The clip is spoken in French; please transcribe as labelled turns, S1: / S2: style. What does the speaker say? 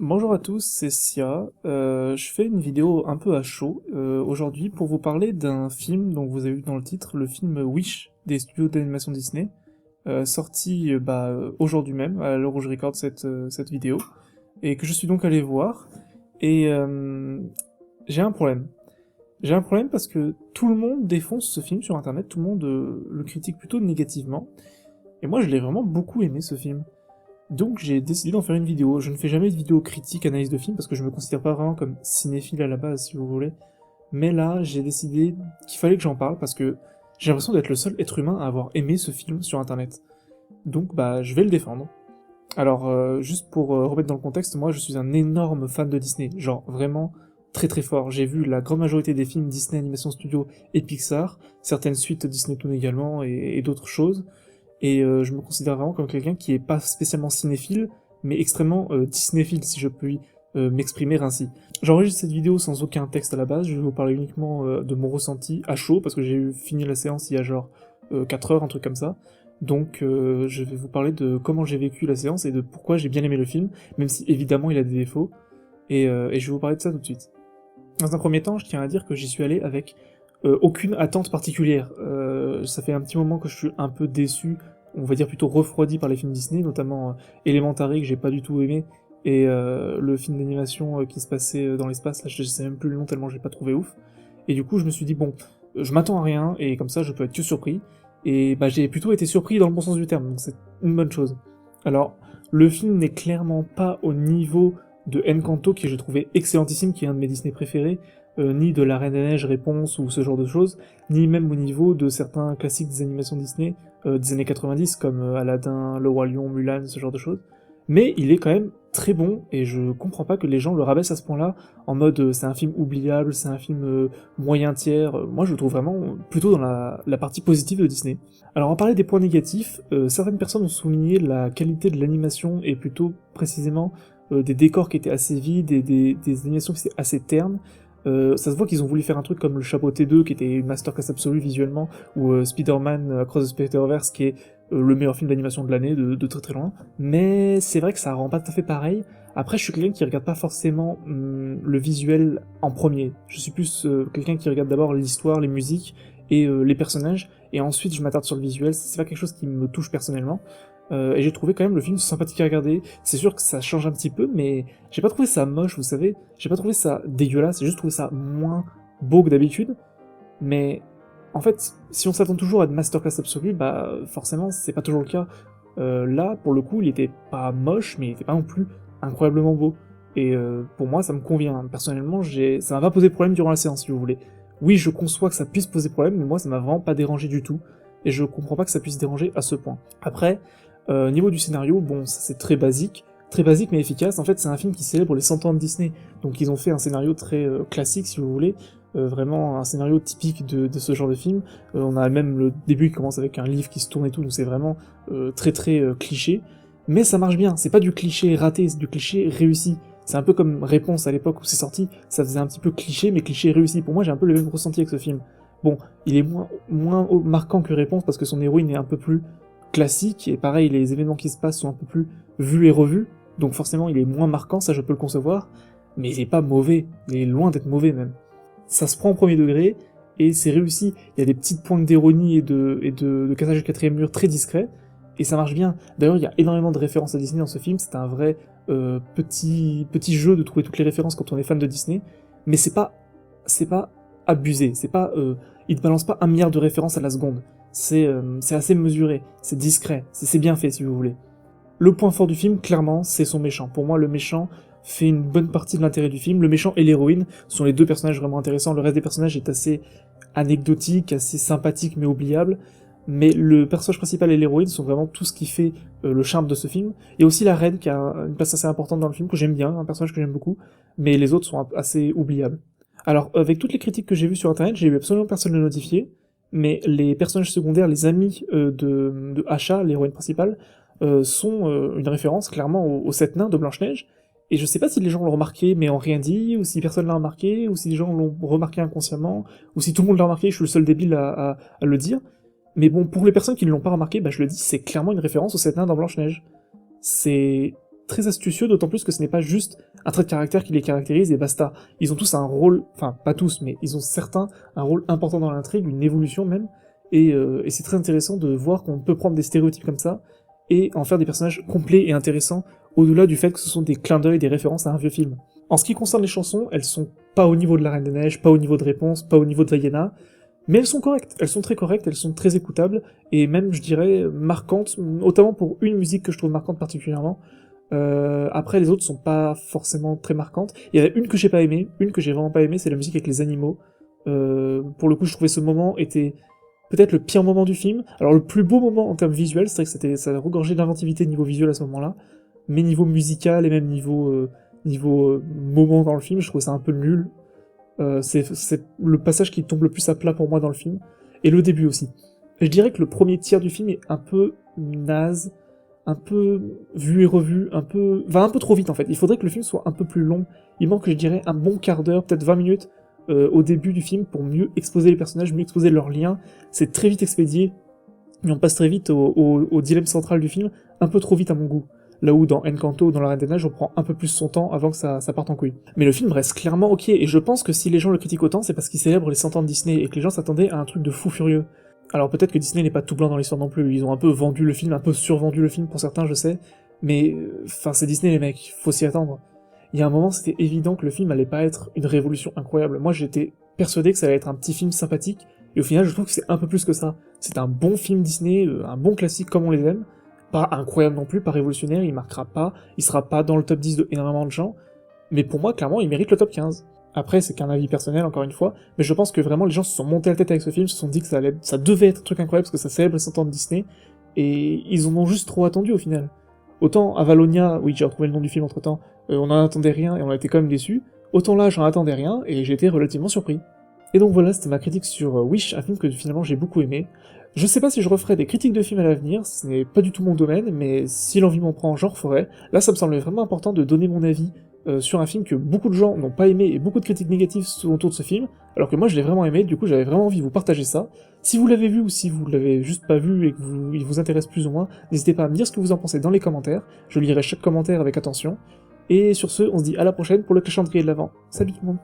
S1: Bonjour à tous, c'est Sia. Je fais une vidéo un peu à chaud aujourd'hui pour vous parler d'un film dont vous avez vu dans le titre, le film Wish des studios d'animation Disney, sorti aujourd'hui même, à l'heure où je recorde cette vidéo, et que je suis donc allé voir. Et j'ai un problème. J'ai un problème parce que tout le monde défonce ce film sur internet, tout le monde le critique plutôt négativement, et moi je l'ai vraiment beaucoup aimé ce film. Donc j'ai décidé d'en faire une vidéo. Je ne fais jamais de vidéo critique, analyse de film, parce que je me considère pas vraiment comme cinéphile à la base, si vous voulez. Mais là, j'ai décidé qu'il fallait que j'en parle, parce que j'ai l'impression d'être le seul être humain à avoir aimé ce film sur internet. Donc je vais le défendre. Alors, juste pour remettre dans le contexte, moi je suis un énorme fan de Disney, genre vraiment très très fort. J'ai vu la grande majorité des films Disney Animation Studio et Pixar, certaines suites Disney Toon également, et d'autres choses. Et je me considère vraiment comme quelqu'un qui est pas spécialement cinéphile, mais extrêmement disnéphile, si je puis m'exprimer ainsi. J'enregistre cette vidéo sans aucun texte à la base, je vais vous parler uniquement de mon ressenti à chaud, parce que j'ai fini la séance il y a genre 4 heures, un truc comme ça. Donc je vais vous parler de comment j'ai vécu la séance et de pourquoi j'ai bien aimé le film, même si évidemment il a des défauts, et je vais vous parler de ça tout de suite. Dans un premier temps, je tiens à dire que j'y suis allé avec aucune attente particulière. Ça fait un petit moment que je suis un peu déçu, on va dire plutôt refroidi par les films Disney, notamment Elementary que j'ai pas du tout aimé, et le film d'animation qui se passait dans l'espace, là je sais même plus le nom tellement j'ai pas trouvé ouf. Et du coup je me suis dit bon, je m'attends à rien, et comme ça je peux être que surpris, et j'ai plutôt été surpris dans le bon sens du terme, donc c'est une bonne chose. Alors, le film n'est clairement pas au niveau de Encanto, qui je trouvais excellentissime, qui est un de mes Disney préférés, ni de La Reine des Neiges Réponse ou ce genre de choses, ni même au niveau de certains classiques des animations Disney des années 90, comme Aladdin, Le Roi Lion, Mulan, ce genre de choses. Mais il est quand même très bon, et je comprends pas que les gens le rabaissent à ce point-là, en mode c'est un film oubliable, c'est un film moyen tiers. Moi je le trouve vraiment plutôt dans la partie positive de Disney. Alors on parlait des points négatifs, certaines personnes ont souligné la qualité de l'animation, et plutôt précisément des décors qui étaient assez vides, et des animations qui étaient assez ternes. Ça se voit qu'ils ont voulu faire un truc comme le Chapeau T2, qui était une masterclass absolue visuellement, ou Spider-Man Across the Spider-Verse, qui est le meilleur film d'animation de l'année, de très très loin. Mais c'est vrai que ça rend pas tout à fait pareil. Après, je suis quelqu'un qui regarde pas forcément le visuel en premier. Je suis plus quelqu'un qui regarde d'abord l'histoire, les musiques, et les personnages, et ensuite je m'attarde sur le visuel. C'est pas quelque chose qui me touche personnellement. Et j'ai trouvé quand même le film sympathique à regarder. C'est sûr que ça change un petit peu, mais j'ai pas trouvé ça moche, vous savez. J'ai pas trouvé ça dégueulasse, j'ai juste trouvé ça moins beau que d'habitude. Mais en fait, si on s'attend toujours à une masterclass absolue, forcément c'est pas toujours le cas. Là, pour le coup, il était pas moche, mais il était pas non plus incroyablement beau. Et pour moi, ça me convient. Personnellement, ça m'a pas posé problème durant la séance, si vous voulez. Oui, je conçois que ça puisse poser problème, mais moi, ça m'a vraiment pas dérangé du tout. Et je comprends pas que ça puisse déranger à ce point. Après, niveau du scénario, bon, ça c'est très basique mais efficace. En fait, c'est un film qui célèbre les 100 ans de Disney, donc ils ont fait un scénario très classique, si vous voulez, vraiment un scénario typique de ce genre de film. On a même le début qui commence avec un livre qui se tourne et tout, donc c'est vraiment très très cliché, mais ça marche bien, c'est pas du cliché raté, c'est du cliché réussi. C'est un peu comme Réponse à l'époque où c'est sorti, ça faisait un petit peu cliché, mais cliché réussi. Pour moi, j'ai un peu le même ressenti avec ce film. Bon, il est moins marquant que Réponse, parce que son héroïne est un peu plus classique, et pareil, les événements qui se passent sont un peu plus vus et revus, donc forcément il est moins marquant, ça je peux le concevoir, mais il est pas mauvais, il est loin d'être mauvais même. Ça se prend au premier degré, et c'est réussi, il y a des petites pointes d'ironie et de cassage du quatrième mur très discrets, et ça marche bien. D'ailleurs, il y a énormément de références à Disney dans ce film, c'est un vrai petit jeu de trouver toutes les références quand on est fan de Disney, mais c'est pas abusé, c'est pas... il te balance pas 1 milliard de références à la seconde. C'est assez mesuré, c'est discret, c'est bien fait si vous voulez. Le point fort du film, clairement, c'est son méchant. Pour moi, le méchant fait une bonne partie de l'intérêt du film. Le méchant et l'héroïne sont les deux personnages vraiment intéressants. Le reste des personnages est assez anecdotique, assez sympathique mais oubliable. Mais le personnage principal et l'héroïne sont vraiment tout ce qui fait le charme de ce film. Il y a aussi la reine qui a une place assez importante dans le film, que j'aime bien, un personnage que j'aime beaucoup, mais les autres sont assez oubliables. Alors, avec toutes les critiques que j'ai vues sur internet, j'ai eu absolument personne de notifié, mais les personnages secondaires, les amis de Asha, l'héroïne principale, sont une référence clairement aux 7 nains de Blanche-Neige, et je sais pas si les gens l'ont remarqué mais ont rien dit, ou si personne l'a remarqué, ou si les gens l'ont remarqué inconsciemment, ou si tout le monde l'a remarqué, je suis le seul débile à le dire, mais bon, pour les personnes qui ne l'ont pas remarqué, je le dis, c'est clairement une référence aux 7 nains dans Blanche-Neige. C'est très astucieux, d'autant plus que ce n'est pas juste un trait de caractère qui les caractérise et basta. Ils ont tous un rôle, enfin pas tous, mais ils ont certains un rôle important dans l'intrigue, une évolution même, et c'est très intéressant de voir qu'on peut prendre des stéréotypes comme ça et en faire des personnages complets et intéressants, au-delà du fait que ce sont des clins d'œil, des références à un vieux film. En ce qui concerne les chansons, elles sont pas au niveau de La Reine des Neiges, pas au niveau de Réponse, pas au niveau de Vaiana, mais elles sont correctes, elles sont très correctes, elles sont très écoutables, et même, je dirais, marquantes, notamment pour une musique que je trouve marquante particulièrement. Après, les autres sont pas forcément très marquantes. Il y en a une que j'ai pas aimée, une que j'ai vraiment pas aimée, c'est la musique avec les animaux. Pour le coup, je trouvais ce moment était peut-être le pire moment du film. Alors, le plus beau moment en termes visuels, c'est vrai que ça regorgeait d'inventivité niveau visuel à ce moment-là, mais niveau musical et même niveau moment dans le film, je trouvais ça un peu nul. C'est le passage qui tombe le plus à plat pour moi dans le film, et le début aussi. Je dirais que le premier tiers du film est un peu naze, un peu vu et revu, va un peu trop vite en fait. Il faudrait que le film soit un peu plus long. Il manque, je dirais, un bon quart d'heure, peut-être 20 minutes au début du film pour mieux exposer les personnages, mieux exposer leurs liens. C'est très vite expédié, et on passe très vite au dilemme central du film, un peu trop vite à mon goût. Là où dans Encanto ou dans La Reine des Neiges, on prend un peu plus son temps avant que ça parte en couille. Mais le film reste clairement ok, et je pense que si les gens le critiquent autant, c'est parce qu'ils célèbrent les 100 ans de Disney, et que les gens s'attendaient à un truc de fou furieux. Alors peut-être que Disney n'est pas tout blanc dans l'histoire non plus, ils ont un peu vendu le film, un peu survendu le film pour certains, je sais, mais enfin c'est Disney les mecs, faut s'y attendre. Il y a un moment, c'était évident que le film allait pas être une révolution incroyable. Moi j'étais persuadé que ça allait être un petit film sympathique, et au final je trouve que c'est un peu plus que ça. C'est un bon film Disney, un bon classique comme on les aime, pas incroyable non plus, pas révolutionnaire, il marquera pas, il sera pas dans le top 10 de énormément de gens, mais pour moi, clairement, il mérite le top 15. Après, c'est qu'un avis personnel, encore une fois, mais je pense que vraiment les gens se sont montés à la tête avec ce film, se sont dit que ça devait être un truc incroyable parce que ça célèbre les 100 ans de Disney, et ils en ont juste trop attendu au final. Autant Avalonia, oui, j'ai retrouvé le nom du film entre temps, on en attendait rien et on a été quand même déçus, autant là, j'en attendais rien et j'ai été relativement surpris. Et donc voilà, c'était ma critique sur Wish, un film que finalement j'ai beaucoup aimé. Je sais pas si je referai des critiques de films à l'avenir, ce n'est pas du tout mon domaine, mais si l'envie m'en prend, j'en referai. Là, ça me semblait vraiment important de donner mon avis sur un film que beaucoup de gens n'ont pas aimé et beaucoup de critiques négatives sont autour de ce film, alors que moi je l'ai vraiment aimé, du coup j'avais vraiment envie de vous partager ça. Si vous l'avez vu ou si vous l'avez juste pas vu et que il vous intéresse plus ou moins, n'hésitez pas à me dire ce que vous en pensez dans les commentaires, je lirai chaque commentaire avec attention. Et sur ce, on se dit à la prochaine pour le calendrier de l'Avent. Salut tout le monde!